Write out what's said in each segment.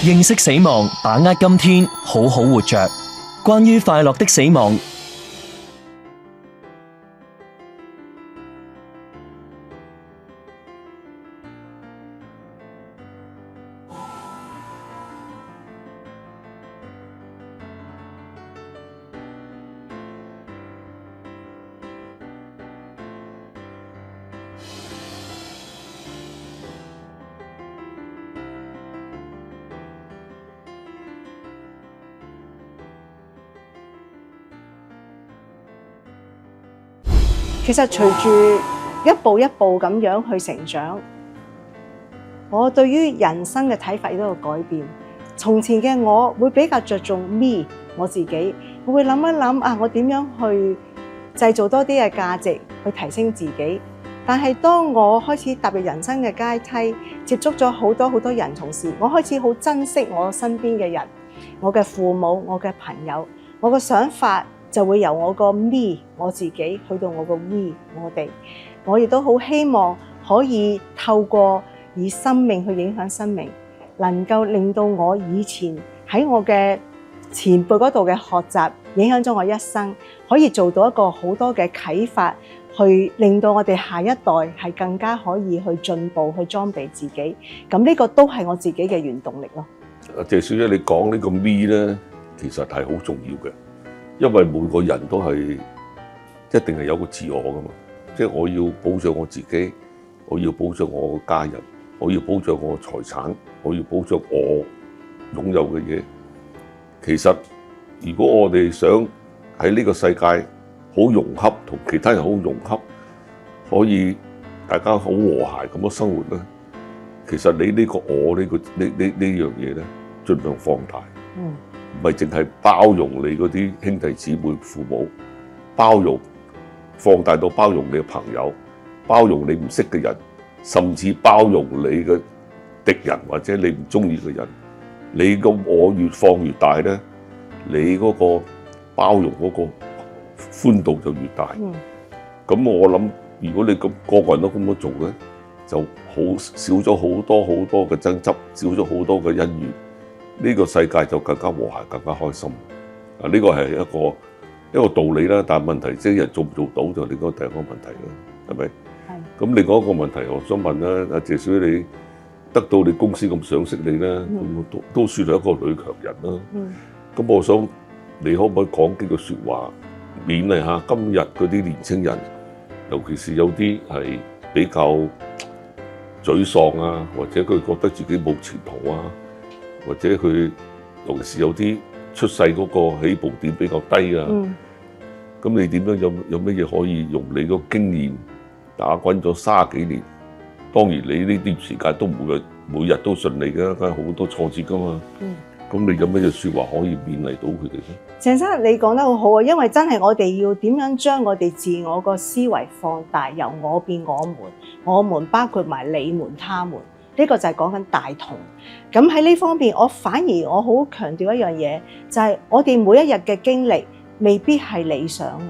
認識死亡，把握今天，好好活着。關於快樂的死亡。其實隨住一步一步咁樣去成長，我對於人生嘅睇法亦都有改變。從前嘅我會比較着重 me 我自己，我會諗一諗啊，我點樣去製造多啲嘅價值去提升自己。但係當我開始踏入人生嘅階梯，接觸咗好多人同事，我開始好珍惜我身邊嘅人，我嘅父母、我嘅朋友，我嘅想法就會由我個 me 我自己去到我個 we 我哋。我亦都好希望可以透過以生命去影響生命，能夠令到我以前喺我嘅前輩嗰度嘅學習影響咗我一生，可以做到一個好多嘅啟發，去令到我哋下一代係更加可以去進步，去裝備自己。咁呢個都係我自己嘅原動力咯。謝小姐，你講呢個 me 咧，其實係好重要嘅。因為每個人都係一定係有個自我噶嘛，即係我要保障我自己，我要保障我個家人，我要保障我嘅財產，我要保障我擁有嘅嘢。其實如果我哋想喺呢個世界好融洽，同其他人好融洽，可以大家好和諧咁樣生活咧，其實你呢個我呢樣嘢咧，盡量放大。唔係淨係包容你嗰啲兄弟姊妹、父母，包容放大到包容你嘅朋友，包容你唔識嘅人，甚至包容你嘅敵人或者你唔中意嘅人。你個我越放越大咧，你嗰個包容嗰個寬度就越大。咁我諗，如果你個個人都咁樣做咧，就好少咗好多嘅爭執，少咗好多嘅恩怨。呢個世界就更加和諧，更加開心。啊，呢個係一個道理啦。但係問題即係人做唔做到就另外第一個問題啦，係咪？係。咁另外一個問題，我想問啦，阿謝小姐，你得到你公司咁賞識你咧，咁都算係一個女強人啦。咁我想你可唔可以講幾句説話，勉勵下今日嗰啲年青人，尤其是有啲係比較沮喪啊，或者佢覺得自己冇前途啊，或者佢尤其是有啲出世嗰個起步點比較低啊，咁你點樣有乜嘢可以用你個經驗打滾咗30幾年？當然你呢段時間都唔會每日都順利嘅，梗係好多挫折噶嘛。咁你有乜嘢説話可以勉勵到佢哋咧？鄭生，你講得好好啊！因為真係我哋要點樣將我哋自我個思維放大，由我變我們包括埋你們他們。呢個就係講緊大同。咁喺呢方面，我反而我好強調一樣嘢，就係我哋每一日嘅經歷未必係理想嘅，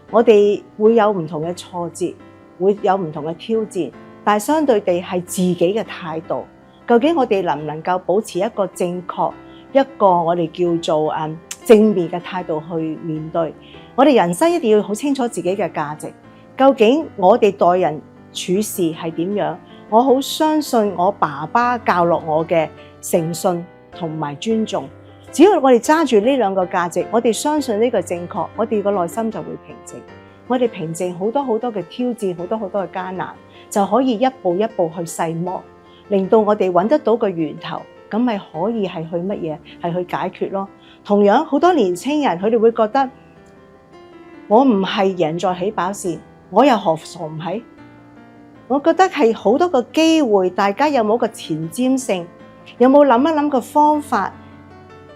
我哋會有唔同嘅挫折，會有唔同嘅挑戰，但係相對地係自己嘅態度。究竟我哋能唔能夠保持一個正確、一個我哋叫做正面嘅態度去面對？我哋人生一定要好清楚自己嘅價值。究竟我哋待人處事係點樣？我好相信我爸爸教落我嘅誠信同埋尊重。只要我哋揸住呢兩個價值，我哋相信呢個正確，我哋個內心就會平靜。我哋平靜好多嘅挑戰，好多嘅艱難，就可以一步一步去細磨，令到我哋揾得到個源頭，咁咪可以係去乜嘢？係去解決咯。同樣好多年青人佢哋會覺得我唔係贏在起跑線，我又何嘗唔係？我覺得係好多個機會，大家有冇個前瞻性？有冇諗一諗個方法？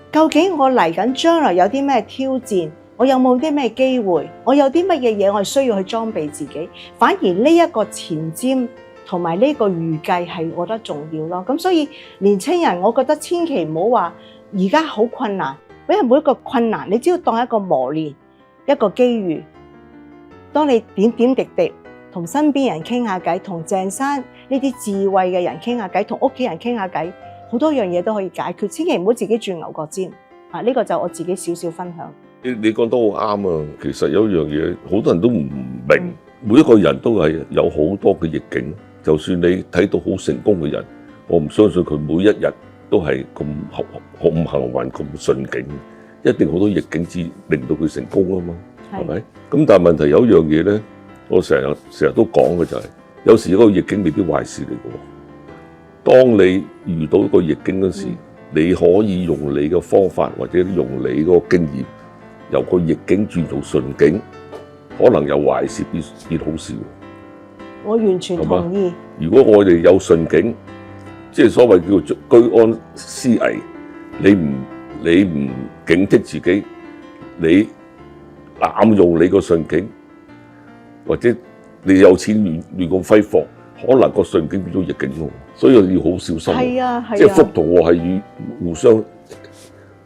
究竟我嚟緊將來有啲咩挑戰？我有冇啲咩機會？我有啲乜嘢嘢我需要去裝備自己？反而呢一個前瞻同埋呢個預計係我覺得重要咯。咁所以年青人，我覺得千祈唔好話而家好困難，因為每一個困難你只要當一個磨練，一個機遇。當你點點滴滴同身邊人傾下偈，同鄭生呢啲智慧嘅人傾下偈，同屋企人傾下偈，好多樣嘢都可以解決，千祈唔好自己轉牛角尖啊！呢個就我自己少少分享。你講得好啱啊！其實有一樣嘢，好多人都唔明，每一個人都係有好多嘅逆境。就算你睇到好成功嘅人，我唔相信佢每一日都係咁幸運、咁順境，一定好多逆境至令到佢成功啊嘛，係咪？咁但係問題有一樣嘢咧，我成日都講嘅就係，有時嗰個逆境未必壞事嚟嘅。當你遇到一個逆境嗰時，你可以用你嘅方法或者用你嗰個經驗，由個逆境轉做順境，可能由壞事變好事。我完全同意。如果我哋有順境，即係所謂叫做居安思危，你唔警惕自己，你濫用你個順境，或者你有錢亂咁揮霍，可能個順境變咗逆境喎。所以要好小心。係啊，係啊。即係福同禍係互相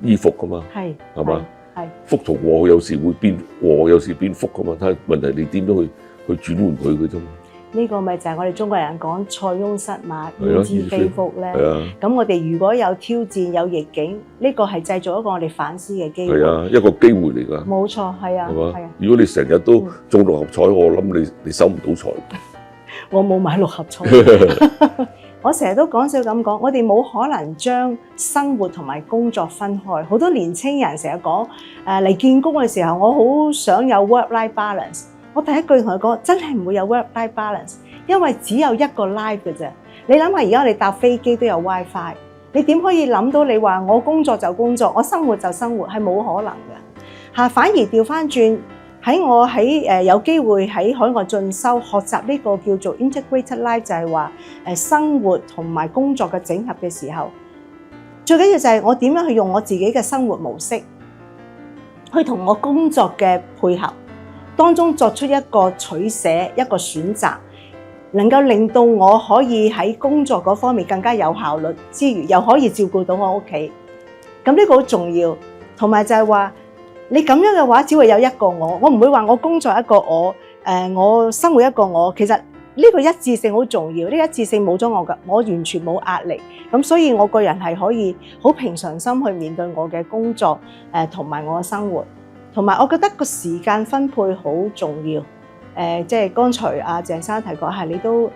依附噶嘛。係嘛？係福同禍有時會變禍，有時變福噶嘛。睇下問題你點樣去轉換佢嘅啫嘛。呢個咪就係我哋中國人講塞翁失馬焉知非福咧。咁我哋如果有挑戰有逆境，呢個係製造一個我哋反思嘅機會。係啊，一個機會嚟㗎。冇錯，係啊。係嘛？係啊。如果你成日都中六合彩，我諗你收唔到財。我冇買六合彩。我成日都講笑咁講，我哋冇可能將生活同埋工作分開。好多年青人成日講嚟見工嘅時候，我好想有 work-life balance。我第一句同佢講，真係唔會有 work-life balance，因為只有一個 life 嘅啫。你諗下，而家我哋搭飛機都有 WiFi，你點可以諗到你話我工作就工作，我生活就生活，係冇可能嘅嚇。反而調翻轉，我喺有機會喺海外進修學習呢個叫做 integrated life， 就係話生活同埋工作嘅整合嘅時候，最緊要就係我點樣去用我自己嘅生活模式去同我工作嘅配合當中作出一個取捨，一個選擇，能夠令到我可以喺工作嗰方面更加有效率之餘，又可以照顧到我屋企。咁呢個好重要，同埋就係話你咁樣嘅話，只會有一個我唔會話我工作一個我，我生活一個我。其實呢個一致性好重要，呢個一致性冇咗我完全冇壓力。咁所以我個人係可以好平常心去面對我嘅工作，同埋我嘅生活。同埋，我覺得個時間分配好重要。即係剛才阿鄭生提過，係你都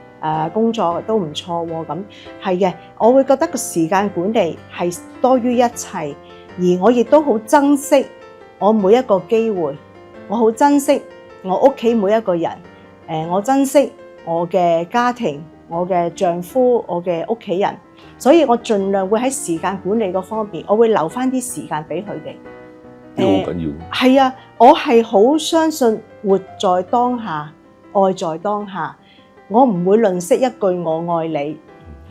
工作都唔錯喎。咁係嘅，我會覺得個時間管理係多於一切，而我亦都好珍惜我每一個機會，我好珍惜我屋企每一個人。我珍惜我嘅家庭，我嘅丈夫，我嘅屋企人，所以我盡量會喺時間管理嗰方面，我會留返啲時間俾佢哋。好緊要。係啊，我係好相信活在當下，愛在當下。我唔會吝嗇一句我愛你，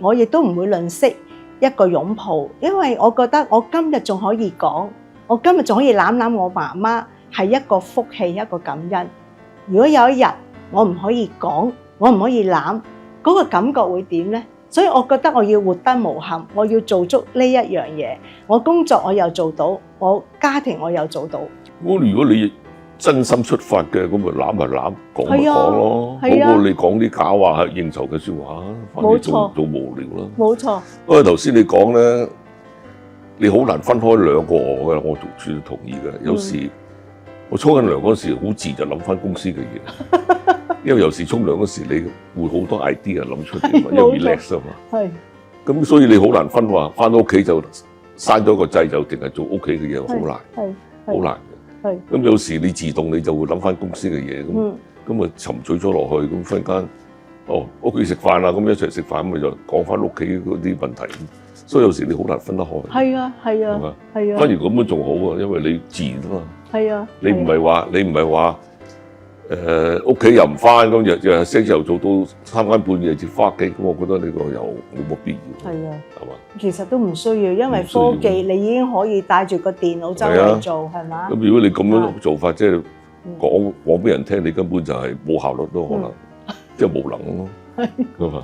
我亦都唔會吝嗇一個擁抱，因為我覺得我今日仲可以講，我今日仲可以攬攬我媽媽，係一個福氣，一個感恩。如果有一日我唔可以講，我唔可以攬，嗰個感覺會點呢？所以我覺得我要活得無憾，我要做足呢一樣嘢。我工作我又做到，我家庭我又做到。如果你真心出發嘅，咁咪攬咪攬，講咪講咯。好過你講啲假話應酬嘅説話，反正做無聊啦。冇錯。因為頭先你講咧，你好難分開兩個我嘅，我絕對同意嘅。有時我沖緊涼嗰時，好自然就諗翻公司嘅嘢。因為有時沖涼嗰時，你會好多 idea 諗出嚟，因為 relax 啊嘛。係。咁所以你好難分話，翻到屋企就閂咗個掣，就淨係做屋企嘅嘢，好難。係。好難嘅。係。咁有時你自動你就會諗翻公司嘅嘢，咁啊沉醉咗落去，咁忽然間，屋企食飯啦，咁一齊食飯，咁咪就講翻屋企嗰啲問題。所以有時你好難分得開。係啊，係啊，係啊。反而咁樣仲好啊，因為你自然啊嘛。係啊。你唔係話。屋企又唔翻，咁日星期又做到3更半夜至翻屋企，咁我覺得呢個又冇乜必要。係啊，係嘛？其實都唔需要，因為科技你已經可以帶住個電腦周圍做，係嘛？咁如果你咁樣做法，即係講俾人聽，你根本就係冇效率都可能，即係無能咯。係嘛？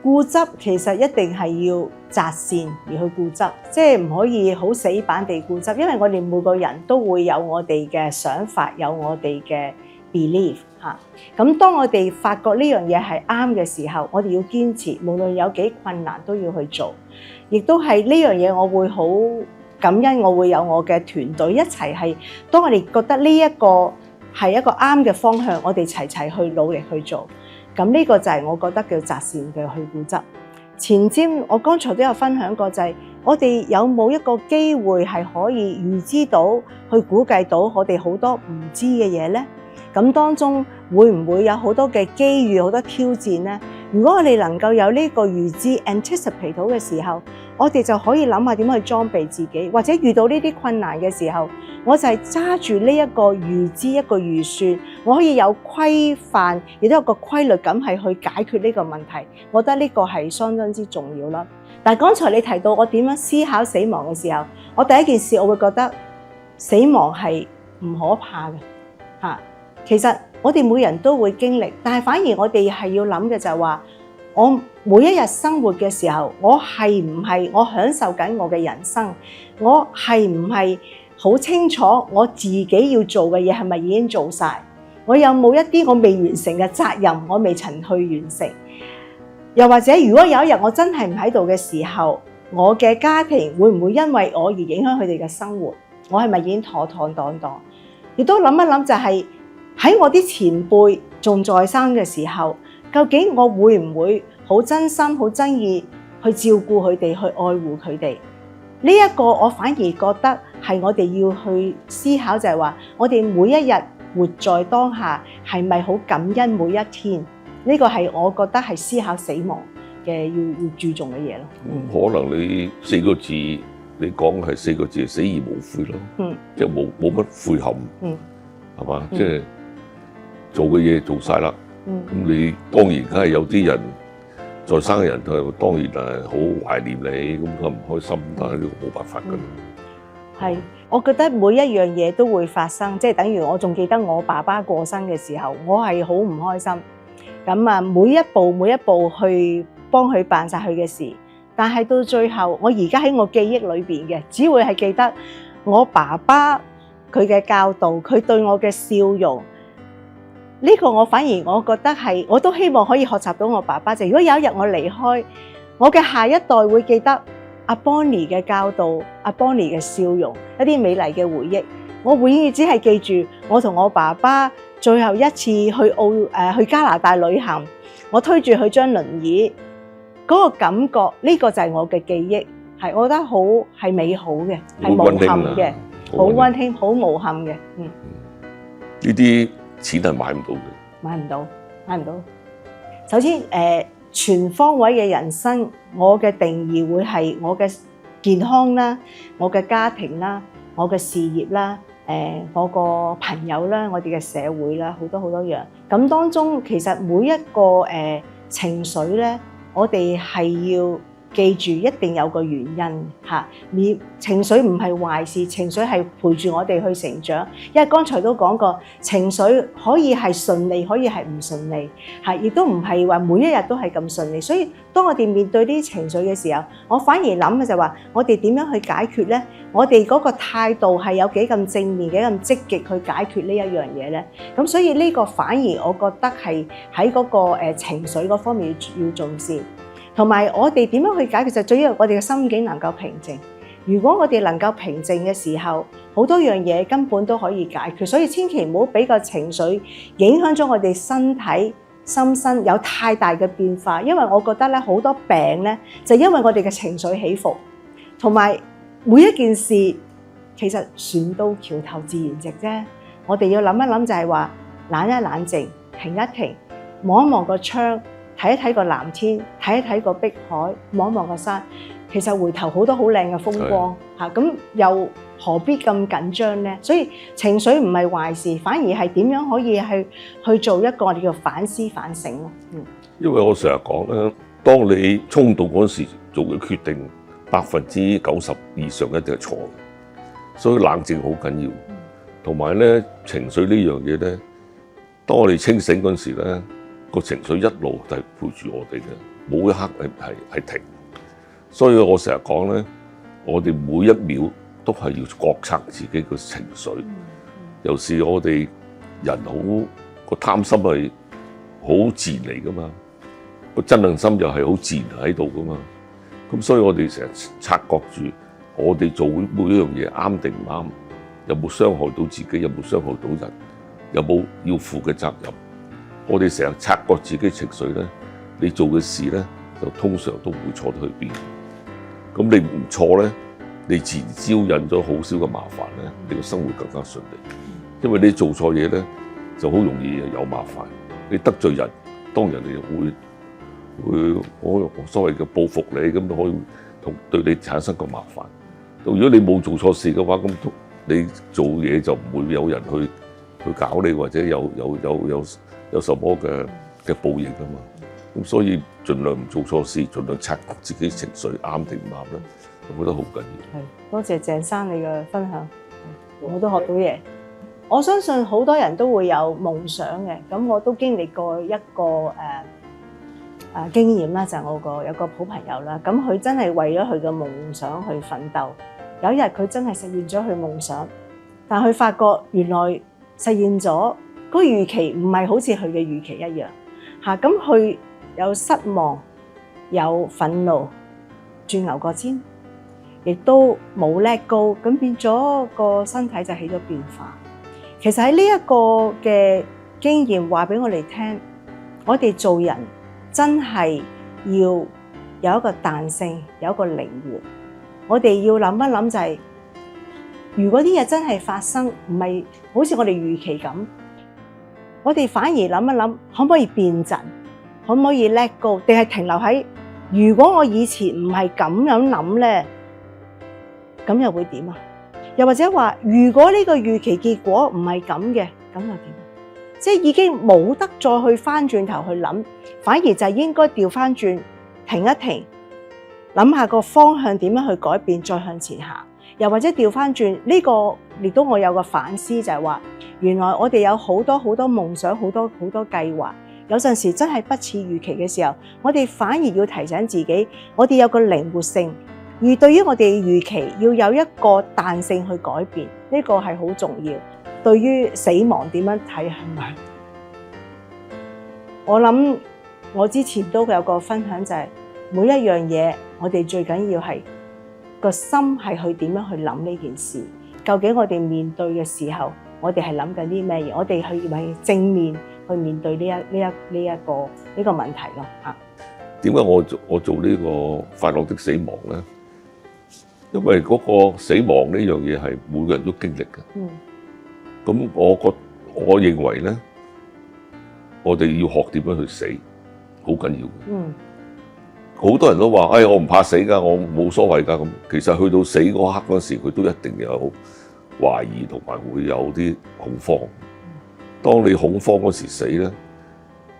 固執其實一定係要擇善而去固執，即係唔可以好死板地固執，因為我哋每個人都會有我哋嘅想法，有我哋嘅belief，嚇。咁當我哋發覺呢樣嘢係啱嘅時候，我哋要堅持，無論有幾困難都要去做。亦都係呢樣嘢，我會好感恩，我會有我嘅團隊一齊係。當我哋覺得呢一個係一個啱嘅方向，我哋齊齊去努力去做。咁呢個就係我覺得叫擇善嘅去固執。前瞻我剛才都有分享過，就係我哋有冇一個機會係可以預知到、去估計到我哋好多唔知嘅嘢呢？咁當中會唔會有好多嘅機遇、好多挑戰呢？如果我哋能夠有呢個預知 anticipate 到嘅時候，我哋就可以諗下點去裝備自己，或者遇到呢啲困難嘅時候，我就係揸住呢一個預知、一個預算，我可以有規範，亦都有個規律咁係去解決呢個問題。我覺得呢個係相當之重要啦。但係剛才你提到我點樣思考死亡嘅時候，我第一件事我會覺得死亡係唔可怕嘅嚇。其實我哋每人都會經歷，但係反而我哋係要諗嘅就係話，我每一日生活嘅時候，我係唔係我享受緊我嘅人生？我係唔係好清楚我自己要做嘅嘢係咪已經做晒？我有冇一啲我未完成嘅責任，我未曾去完成？又或者如果有一日我真係唔喺度嘅時候，我嘅家庭會唔會因為我而影響佢哋嘅生活？我係咪已經妥妥當當？亦都諗一諗就係，喺我啲前輩仲在生嘅時候，究竟我會唔會好真心、好真意去照顧佢哋、去愛護佢哋？呢一個我反而覺得係我哋要去思考，就係話我哋每一日活在當下，係咪好感恩每一天？呢個係我覺得係思考死亡嘅要注重嘅嘢咯。可能你4個字，你講係4個字，死而無悔咯。即係冇乜悔恨。係嘛？即係做嘅嘢做晒啦。咁你當然梗係有啲人在生嘅人，佢當然係好懷念你，咁佢唔開心，但係呢個冇辦法㗎。係，我覺得每一樣嘢都會發生，即係等於我仲記得我爸爸過身嘅時候，我係好唔開心。咁啊，每一步去幫佢辦晒佢嘅事，但係到最後，我而家喺我記憶裏邊嘅，只會係記得我爸爸佢嘅教導，佢對我嘅笑容。呢個我反而我覺得係，我都希望可以學習到我爸爸。就如果有一日我離開，我嘅下一代會記得阿 Bonnie 嘅教導，阿 Bonnie 嘅笑容，一啲美麗嘅回憶。我永遠只係記住我同我爸爸最後一次去加拿大旅行，我推住佢張輪椅嗰個感覺，呢個就係我嘅記憶，係我覺得好係美好嘅，係無憾嘅，好溫馨，好無憾嘅。呢啲錢係買唔到嘅，買唔到。首先全方位嘅人生，我嘅定義會係我嘅健康啦，我嘅家庭啦，我嘅事業啦，我個朋友啦，我哋嘅社會啦，好多好多樣。咁當中其實每一個情緒咧，我哋係要記住一定有個原因嚇。情緒唔係壞事，情緒係陪住我哋去成長。因為剛才都講過，情緒可以係順利，可以係唔順利嚇，亦都唔係話每一日都係咁順利。所以當我哋面對呢啲情緒嘅時候，我反而諗嘅就係話，我哋點樣去解決咧？我哋嗰個態度係有幾咁正面、幾咁積極去解決呢一樣嘢咧？咁所以呢個反而我覺得係喺嗰個情緒嗰方面要重視。同埋我哋點樣去解決，就最緊要我哋嘅心境能夠平靜。如果我哋能夠平靜嘅時候，好多樣嘢根本都可以解決。所以千祈唔好俾個情緒影響咗我哋身體、心身有太大嘅變化。因為我覺得咧，好多病咧就因為我哋嘅情緒起伏，同埋每一件事其實船到橋頭自然直啫。我哋要諗一諗就係話冷一冷靜，停一停，望一望個窗。睇一睇個藍天，睇一睇個碧海，望一望個山，其實回頭好多好靚嘅風光嚇，咁又何必咁緊張呢？所以情緒唔係壞事，反而係點樣可以去做一個我哋叫反思反省咯。因為我成日講咧，當你衝動嗰時做嘅決定，90%以上一定係錯嘅，所以冷靜好緊要。同埋咧，情緒呢樣嘢咧，當我哋清醒嗰時咧，個情緒一路都係陪住我哋嘅，冇一刻係停。所以我成日講咧，我哋每一秒都係要覺察自己個情緒。有時我哋人好個貪心係好自然嚟噶嘛，個憎恨心又係好自然喺度噶嘛。咁所以我哋成日察覺住，我哋做每一樣嘢啱定唔啱，有冇傷害到自己，有冇傷害到人，有冇要負嘅責任。我哋成日察覺自己情緒咧，你做嘅事咧就通常都唔會錯得去邊。咁你唔錯咧，你自然招引咗好少嘅麻煩咧，你個生活更加順利。因為你做錯嘢咧，就好容易有麻煩。你得罪人，當人哋會我所謂嘅報復你，咁都可以對你產生個麻煩。如果你冇做錯事嘅話，咁你做嘢就唔會有人去搞你，或者有什麼嘅報應㗎嘛。咁所以盡量唔做錯事，盡量察覺自己情緒啱定唔啱咧，我覺得好緊要。係，多謝鄭生你嘅分享，我都學到嘢。我相信好多人都會有夢想嘅，咁我都經歷過一個經驗啦，就係我有個好朋友啦，咁佢真係為咗佢嘅夢想去奮鬥。有一日佢真係實現咗佢夢想，但佢發覺原來實現咗個預期唔係好似佢嘅預期一樣嚇，咁佢有失望、有憤怒、轉牛角尖，亦都冇 let go，咁變咗個身體就起咗變化。其實喺呢一個嘅經驗話俾我哋聽，我哋做人真係要有一個彈性，有一個靈活。我哋要諗一諗就係，如果啲嘢真係發生，唔係好似我哋預期咁，我哋反而諗一諗，可唔可以變陣？可唔可以 let go？ 定係停留喺如果我以前唔係咁樣諗咧，咁又會點啊？又或者話，如果呢個預期結果唔係咁嘅，咁又點？即係已經冇得再去翻轉頭去諗，反而就係應該調翻轉，停一停，諗下個方向點樣去改變，再向前行。又或者調翻轉，呢個亦都我有個反思，就係話，原來我哋有好多好多夢想，好多好多計劃，有陣時真係不似預期嘅時候，我哋反而要提醒自己，我哋有個靈活性。而對於我哋預期要有一個彈性去改變，呢個係好重要。對於死亡點樣睇係咪？我諗我之前都有個分享，就係每一樣嘢，我哋最緊要係個心係去點樣去諗呢件事。究竟我哋面對嘅時候，我哋係諗緊啲咩嘢？我哋係咪正面去面對呢個問題咯？嚇！點解我做呢個快樂的死亡咧？因為嗰個死亡呢樣嘢係每個人都經歷嘅。咁我認為咧，我哋要學點樣去死，好緊要嘅。好多人都話，我唔怕死㗎，我冇所謂㗎咁。其實去到死嗰刻嗰時，佢都一定有懷疑同埋會有啲恐慌。當你恐慌嗰時死咧，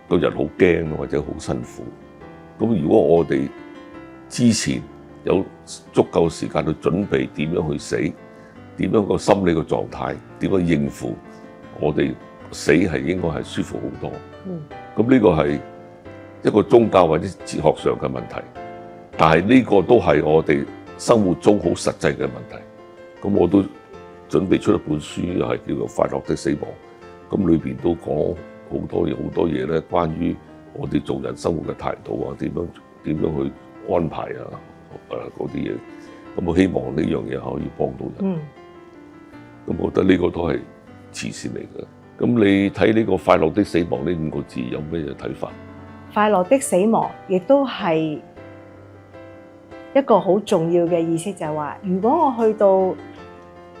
個人好驚或者好辛苦。咁如果我哋之前有足夠時間去準備點樣去死，點樣個心理嘅狀態，點樣應付，我哋死係應該係舒服好多。咁呢個係一個宗教或者哲學上嘅問題，但係呢個都係我哋生活中好實際嘅問題。咁我都準備出一本書，又係叫做《快樂的死亡》。咁裏邊都講好多嘢咧，關於我哋做人生活嘅態度啊，點樣去安排啊，嗰啲嘢。咁我希望呢樣嘢可以幫到人。咁我覺得呢個都係慈善嚟嘅。咁你睇呢個快樂的死亡呢5個字有咩睇法？快樂的死亡亦都係一個好重要嘅意識，就係話，如果我去到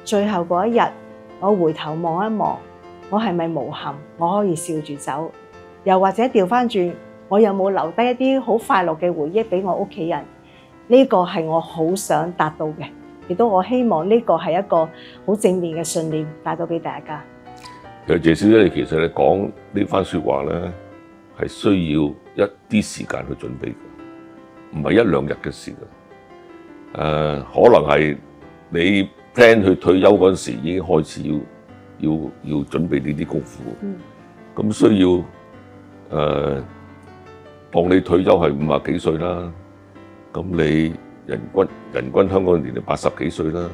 最後嗰一日，我回頭望一望，我係咪無憾？我可以笑住走，又或者調翻轉，我有冇留低一啲好快樂嘅回憶俾我屋企人？呢個係我好想達到嘅，亦都我希望呢個係一個好正面嘅信念帶到俾大家。其實謝小姐，其實你講呢番説話咧，係需要一啲時間去準備嘅，唔係1-2日嘅事嘅。可能係你 plan 去退休嗰陣時已經開始要準備呢啲功夫。咁需要當你退休係50幾歲啦，咁你人均香港年齡80幾歲啦，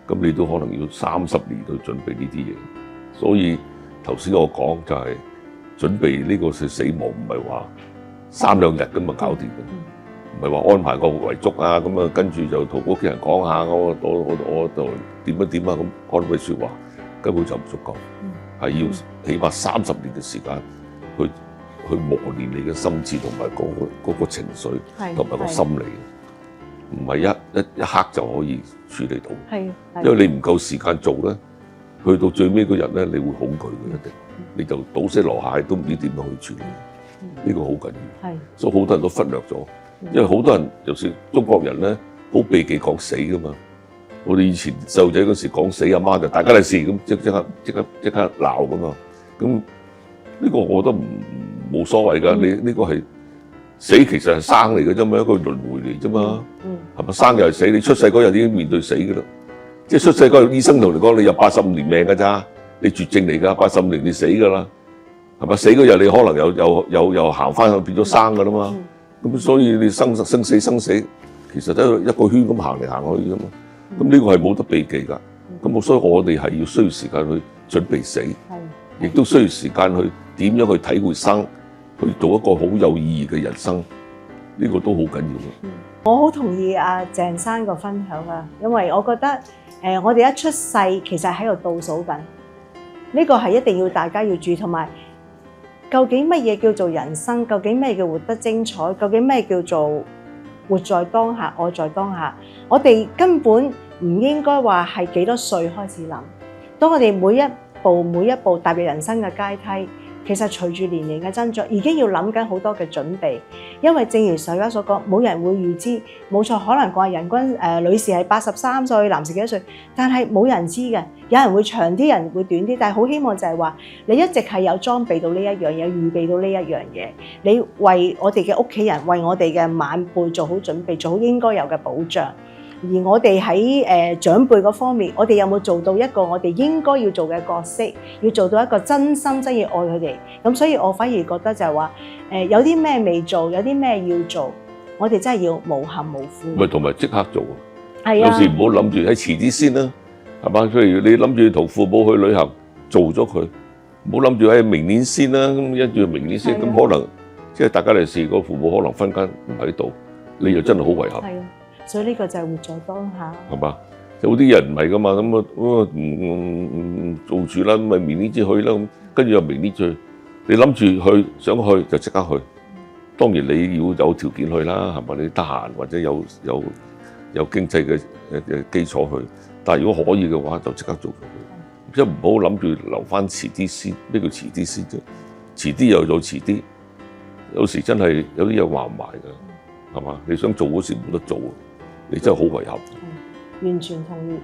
咁你都可能要30年去準備呢啲嘢。所以頭先我講就係準備呢個死亡唔係話3兩日咁啊搞掂嘅，唔係話安排個遺囑啊咁啊，跟住就同屋企人講下我就點樣點啊咁安慰説話，根本就唔足夠，係要起碼30年嘅時間去磨練你嘅心智同埋嗰個情緒同埋個心理，唔係一刻就可以處理到。因為你唔夠時間做咧，去到最尾嗰日咧，你會恐懼嘅一定，你就倒瀉籮蟹都唔知點樣去處理。呢個好緊要，所以好多人都忽略咗。因為好多人，就算中國人咧，好避忌講死噶嘛。我哋以前細路仔嗰時講死，阿媽就大家利是咁即刻鬧噶嘛。咁呢個我覺得冇所謂㗎。你呢個係死，其實係生嚟嘅啫嘛，一個輪迴嚟啫嘛。係咪生又係死？你出世嗰日已經面對死㗎啦。即係出世嗰日，醫生同你講你有85年命㗎咋，你絕症嚟㗎，85年你死㗎啦。係咪死嗰日你可能又行翻去變咗生㗎啦嘛？咁所以你生死，其實都一個圈咁行嚟行去啫嘛。咁呢個係冇得避忌㗎。咁所以我哋係要需要時間去準備死，亦都需要時間去點樣去體會生，去做一個好有意義嘅人生。呢個都好緊要嘅。我好同意阿鄭生個分享啊，因為我覺得我哋一出世其實喺度倒數緊，呢個係一定要大家要注意，同埋究竟乜嘢叫做人生？究竟咩叫活得精彩？究竟咩叫做活在當下、愛在當下？我哋根本唔應該話係幾多歲開始諗。當我哋每一步踏入人生嘅階梯，其實隨住年齡嘅增長，已經要諗緊好多嘅準備。因為正如上家所講，冇人會預知，冇錯，可能話人均女士係83歲，男士幾多歲，但係冇人知嘅。有人會長啲，人會短啲，但係好希望就係話，你一直係有裝備到呢一樣嘢，預備到呢一樣嘢，你為我哋嘅屋企人，為我哋嘅晚輩做好準備，做好應該有嘅保障。而我哋喺長輩嗰方面，我哋有冇做到一個我哋應該要做嘅角色，要做到一個真心真意愛佢哋？咁所以我反而覺得就係話，有啲咩未做，有啲咩要做，我哋真係要無憾無悔。咪同埋即刻做，係啊，有時唔好諗住喺遲啲先啦，係嘛？譬如你諗住同父母去旅行，做咗佢，唔好諗住喺明年先啦。咁一住明年先，咁可能即係大家嚟試個父母可能分間唔喺度，你又真係好遺憾。所以呢個就係活在當下，係嘛？有啲人唔係噶嘛，咁唔做住啦，咁咪明年先去啦。咁跟住又明年去，你諗住去想去就即刻去。當然你要有條件去啦，係咪？你得閒或者有經濟嘅基礎去。但係如果可以嘅話，就即刻做咗佢。即係唔好諗住留翻遲啲先。咩叫遲啲先啫？遲啲又做遲啲，有時真係有啲嘢話唔埋㗎，係嘛？你想做嗰時冇得做。你真係好遺憾，完全同意。